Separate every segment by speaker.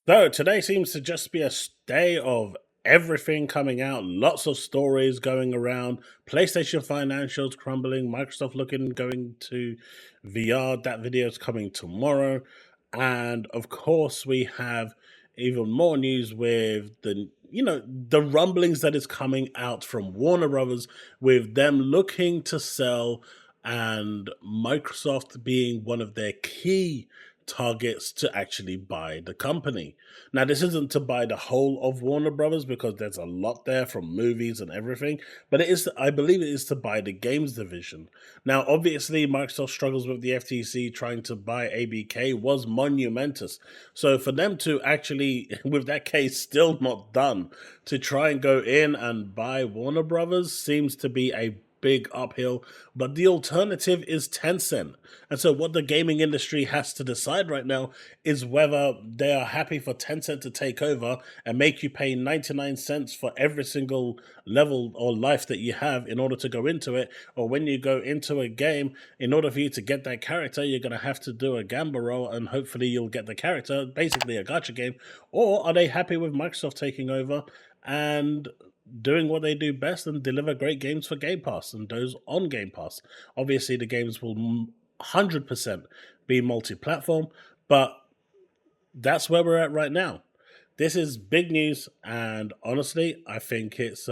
Speaker 1: Though today seems to just be a day of everything coming out, lots of stories going around, PlayStation financials crumbling, Microsoft looking going to VR. That video is coming tomorrow. And of course, we have even more news with the rumblings that is coming out from Warner Brothers with them looking to sell and Microsoft being one of their key targets to actually buy the company. Now, this isn't to buy the whole of Warner Brothers because there's a lot there from movies and everything, but it is, I believe it is to buy the games division. Now, obviously, Microsoft struggles with the FTC trying to buy ABK was monumentous. So for them to actually, with that case still not done, to try and go in and buy Warner Brothers seems to be a big uphill, but the alternative is Tencent. And so what the gaming industry has to decide right now is whether they are happy for Tencent to take over and make you pay 99 cents for every single level or life that you have in order to go into it, or when you go into a game, in order for you to get that character, you're going to have to do a gamble roll and hopefully you'll get the character, basically a gacha game. Or are they happy with Microsoft taking over and doing what they do best and deliver great games for Game Pass and those on Game Pass? Obviously, the games will 100% be multi-platform, but that's where we're at right now. This is big news, and honestly, I think it's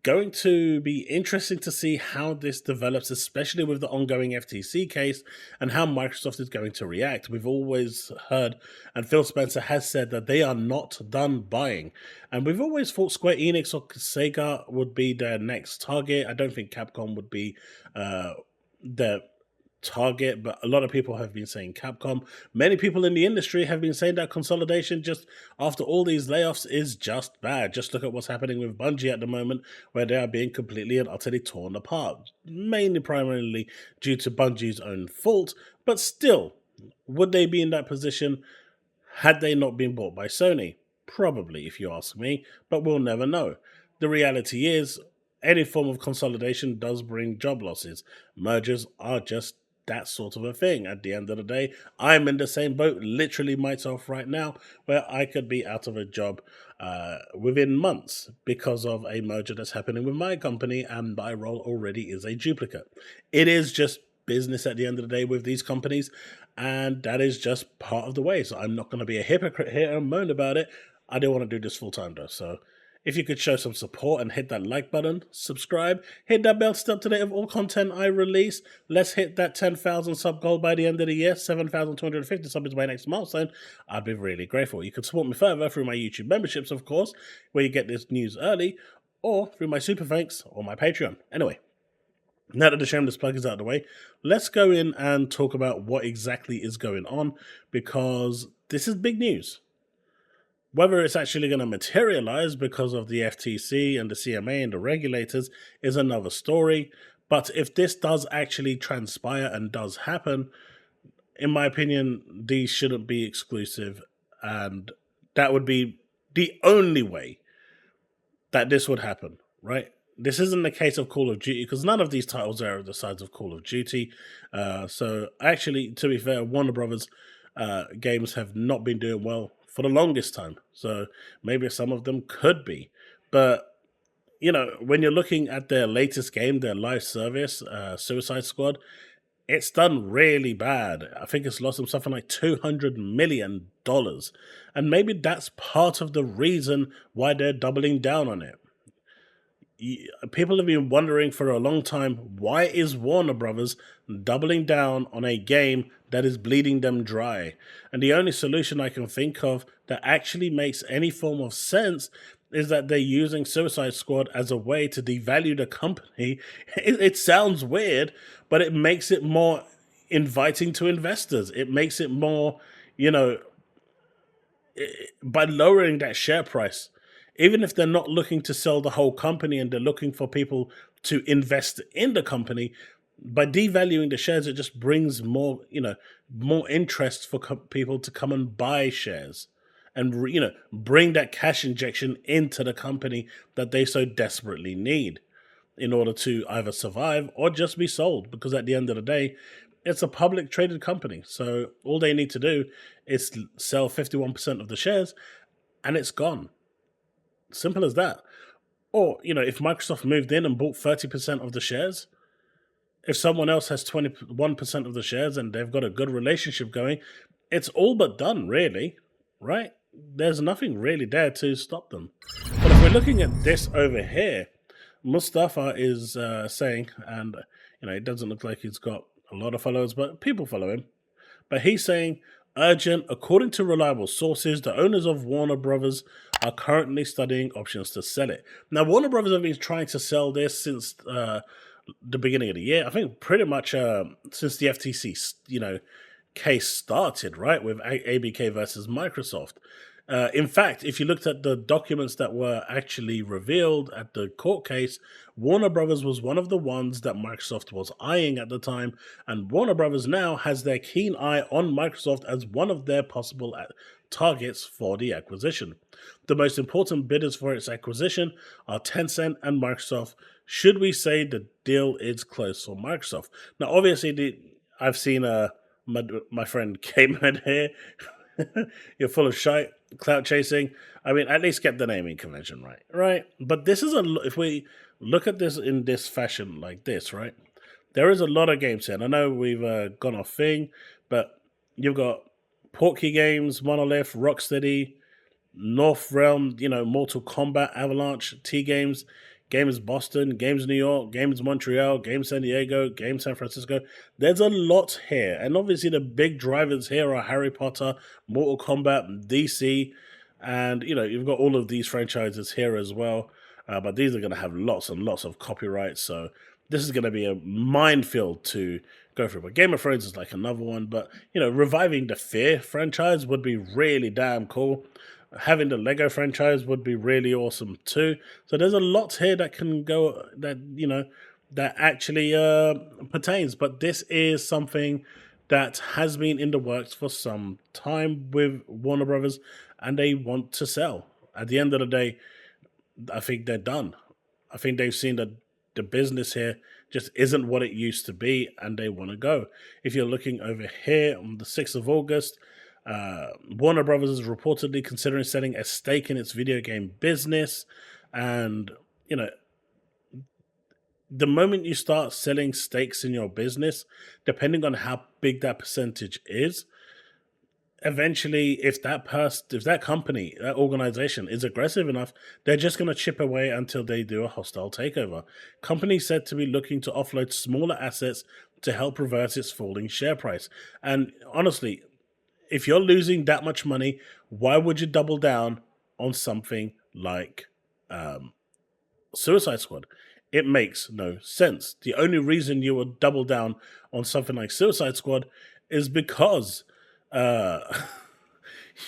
Speaker 1: going to be interesting to see how this develops, especially with the ongoing FTC case and how Microsoft is going to react. We've always heard, and Phil Spencer has said, that they are not done buying. And we've always thought Square Enix or Sega would be their next target. I don't think Capcom would be their target, but a lot of people have been saying Capcom. Many people in the industry have been saying that consolidation just after all these layoffs is just bad. Just look at what's happening with Bungie at the moment, where they are being completely and utterly torn apart, mainly primarily due to Bungie's own fault. But still, would they be in that position had they not been bought by Sony? Probably, if you ask me, but we'll never know. The reality is, any form of consolidation does bring job losses. Mergers are just that sort of a thing. At the end of the day, I'm in the same boat, literally myself right now, where I could be out of a job within months because of a merger that's happening with my company, and my role already is a duplicate. It is just business at the end of the day with these companies, and that is just part of the way. So I'm not going to be a hypocrite here and moan about it. I don't want to do this full time though, so if you could show some support and hit that like button, subscribe, hit that bell to stay up to date of all content I release. Let's hit that 10,000 sub goal by the end of the year. 7,250 subs is my next milestone. I'd be really grateful. You can support me further through my YouTube memberships, of course, where you get this news early, or through my super thanks or my Patreon. Anyway, now that the shameless plug is out of the way, let's go in and talk about what exactly is going on, because this is big news. Whether it's actually going to materialize because of the FTC and the CMA and the regulators is another story. But if this does actually transpire and does happen, in my opinion, these shouldn't be exclusive. And that would be the only way that this would happen, right? This isn't the case of Call of Duty, because none of these titles are the size of Call of Duty. So actually, to be fair, Warner Brothers games have not been doing well for the longest time. So maybe some of them could be. But, you know, when you're looking at their latest game, their live service, Suicide Squad, it's done really bad. I think it's lost them something like $200 million. And maybe that's part of the reason why they're doubling down on it. People have been wondering for a long time, why is Warner Brothers doubling down on a game that is bleeding them dry? And the only solution I can think of that actually makes any form of sense is that they're using Suicide Squad as a way to devalue the company. It sounds weird, but it makes it more inviting to investors. It makes it more, by lowering that share price, even if they're not looking to sell the whole company and they're looking for people to invest in the company, by devaluing the shares, it just brings more, more interest for people to come and buy shares and, bring that cash injection into the company that they so desperately need in order to either survive or just be sold. Because at the end of the day, it's a public traded company. So all they need to do is sell 51% of the shares and it's gone. Simple as that. Or, if Microsoft moved in and bought 30% of the shares, if someone else has 21% of the shares and they've got a good relationship going, it's all but done, really, right? There's nothing really there to stop them. But if we're looking at this over here, Mustafa is saying, and it doesn't look like he's got a lot of followers, but people follow him. But he's saying, urgent, according to reliable sources, the owners of Warner Brothers are currently studying options to sell it. Now, Warner Brothers have been trying to sell this since the beginning of the year. I think pretty much since the FTC, case started, right, with ABK versus Microsoft. In fact, if you looked at the documents that were actually revealed at the court case, Warner Brothers was one of the ones that Microsoft was eyeing at the time, and Warner Brothers now has their keen eye on Microsoft as one of their possible targets for the acquisition. The most important bidders for its acquisition are Tencent and Microsoft. Should we say the deal is close for Microsoft? Now, obviously, I've seen my friend K118 here. You're full of shite, clout chasing. I mean, at least get the naming convention right? But this is if we look at this in this fashion like this, right? There is a lot of games here. And I know we've gone off thing, but you've got Portkey Games, Monolith, Rocksteady, North Realm, Mortal Kombat, Avalanche, T Games, Games Boston, Games New York, Games Montreal, Games San Diego, Games San Francisco. There's a lot here. And obviously the big drivers here are Harry Potter, Mortal Kombat, DC, and, you've got all of these franchises here as well. But these are going to have lots and lots of copyrights. So this is going to be a minefield to go through. But Game of Thrones is like another one. But, reviving the Fear franchise would be really damn cool. Having the Lego franchise would be really awesome too. So there's a lot here that can go, that actually pertains. But this is something that has been in the works for some time with Warner Brothers, and they want to sell. At the end of the day, I think they're done. I think they've seen that the business here just isn't what it used to be, and they want to go. If you're looking over here on the 6th of August, Warner Brothers is reportedly considering selling a stake in its video game business. And, the moment you start selling stakes in your business, depending on how big that percentage is, eventually, if that company, that organization is aggressive enough, they're just going to chip away until they do a hostile takeover. Companies said to be looking to offload smaller assets to help reverse its falling share price. And honestly, if you're losing that much money, why would you double down on something like Suicide Squad? It makes no sense. The only reason you would double down on something like Suicide Squad is because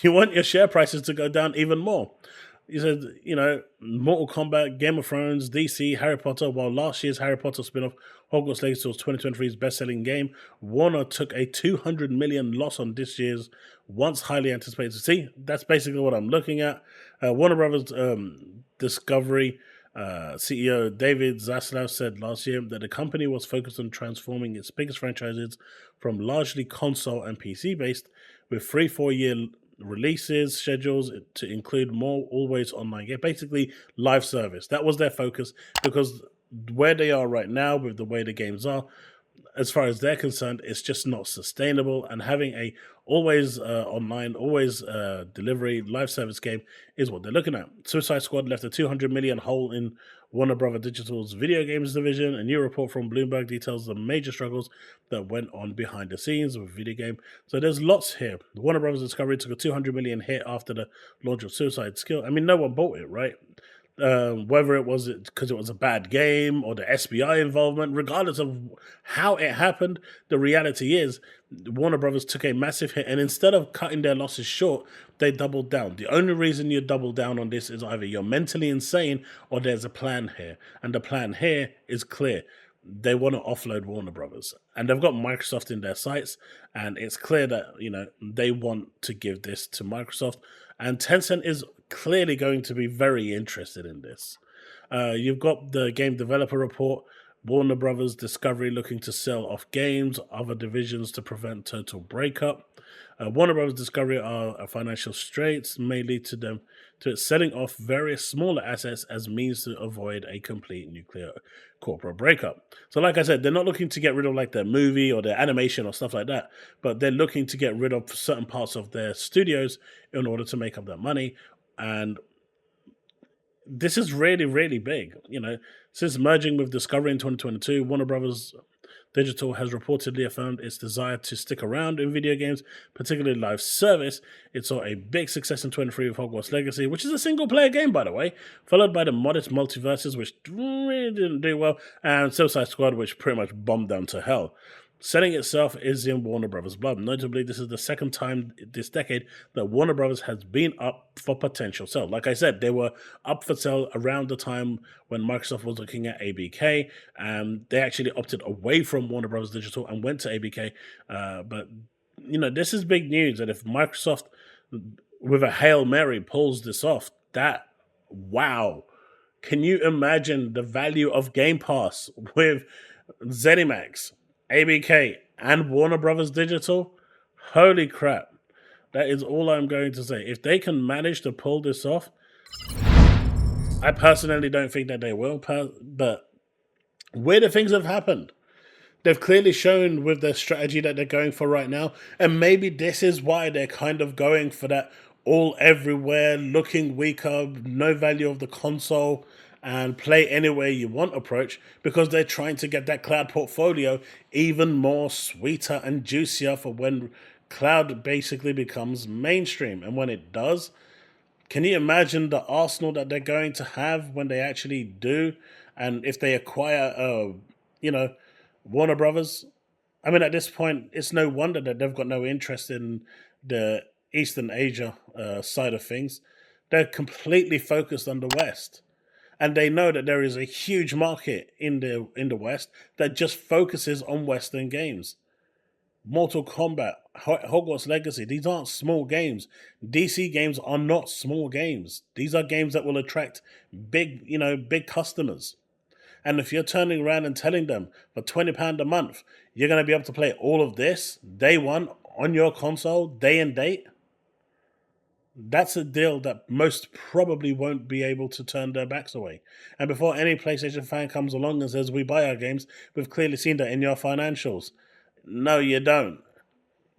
Speaker 1: you want your share prices to go down even more. You said, Mortal Kombat, Game of Thrones, DC, Harry Potter. While last year's Harry Potter spin-off, Hogwarts Legacy, was 2023's best-selling game, Warner took a $200 million loss on this year's once highly anticipated. See, that's basically what I'm looking at. Warner Brothers Discovery CEO David Zaslav said last year that the company was focused on transforming its biggest franchises from largely console and PC-based, with 3-4-year releases schedules to include more always online game, basically live service. That was their focus, because where they are right now with the way the games are, as far as they're concerned, it's just not sustainable. And having a always online, always delivery live service game is what they're looking at. Suicide Squad left a $200 million hole in Warner Brother Digital's video games division. A new report from Bloomberg details the major struggles that went on behind the scenes with video game. So there's lots here. Warner Brothers Discovery took a $200 million hit after the launch of Suicide Skill. I mean, no one bought it, right? Whether it was because it was a bad game or the SBI involvement, regardless of how it happened, the reality is Warner Brothers took a massive hit, and instead of cutting their losses short, they doubled down. The only reason you double down on this is either you're mentally insane or there's a plan here, and the plan here is clear. They want to offload Warner Brothers, and they've got Microsoft in their sights, and it's clear that they want to give this to Microsoft, and Tencent is clearly going to be very interested in this. You've got the game developer report Warner Brothers Discovery looking to sell off games, other divisions to prevent total breakup. Warner Brothers Discovery are financial straits, may lead to them to selling off various smaller assets as means to avoid a complete nuclear corporate breakup. So like I said, they're not looking to get rid of like their movie or their animation or stuff like that, but they're looking to get rid of certain parts of their studios in order to make up that money. And this is really, really big. Since merging with Discovery in 2022, Warner Brothers Digital has reportedly affirmed its desire to stick around in video games, particularly live service. It saw a big success in 23 with Hogwarts Legacy, which is a single-player game, by the way, followed by the modest Multiverses, which really didn't do well, and Suicide Squad, which pretty much bombed down to hell. Selling itself is in Warner Brothers' blood. Notably, this is the second time this decade that Warner Brothers has been up for potential sale. Like I said, they were up for sale around the time when Microsoft was looking at ABK. They actually opted away from Warner Brothers Digital and went to ABK. But this is big news. And if Microsoft, with a Hail Mary, pulls this off, wow. Can you imagine the value of Game Pass with ZeniMax, ABK, and Warner Brothers Digital? Holy crap. That is all I'm going to say. If they can manage to pull this off, I personally don't think that they will, but weirder things have happened. They've clearly shown with their strategy that they're going for right now, and maybe this is why they're kind of going for that all everywhere, looking weaker, no value of the console, and play anywhere you want approach, because they're trying to get that cloud portfolio even more sweeter and juicier for when cloud basically becomes mainstream. And when it does, can you imagine the arsenal that they're going to have when they actually do? And if they acquire, Warner Brothers, I mean, at this point, it's no wonder that they've got no interest in the Eastern Asia side of things. They're completely focused on the West. And they know that there is a huge market in the West that just focuses on Western games. Mortal Kombat, Hogwarts Legacy, these aren't small games. DC games are not small games. These are games that will attract big customers. And if you're turning around and telling them for £20 a month, you're going to be able to play all of this day one on your console, day and date, that's a deal that most probably won't be able to turn their backs away. And before any PlayStation fan comes along and says, we buy our games, we've clearly seen that in your financials. No, you don't.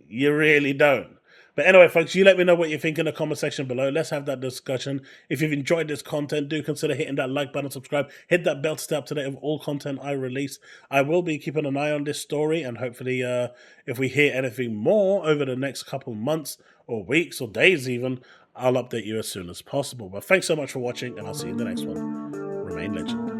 Speaker 1: You really don't. But anyway, folks, you let me know what you think in the comment section below. Let's have that discussion. If you've enjoyed this content, do consider hitting that like button, subscribe, hit that bell to stay up to date with all content I release. I will be keeping an eye on this story, and hopefully if we hear anything more over the next couple months or weeks or days even, I'll update you as soon as possible. But thanks so much for watching, and I'll see you in the next one. Remain legend.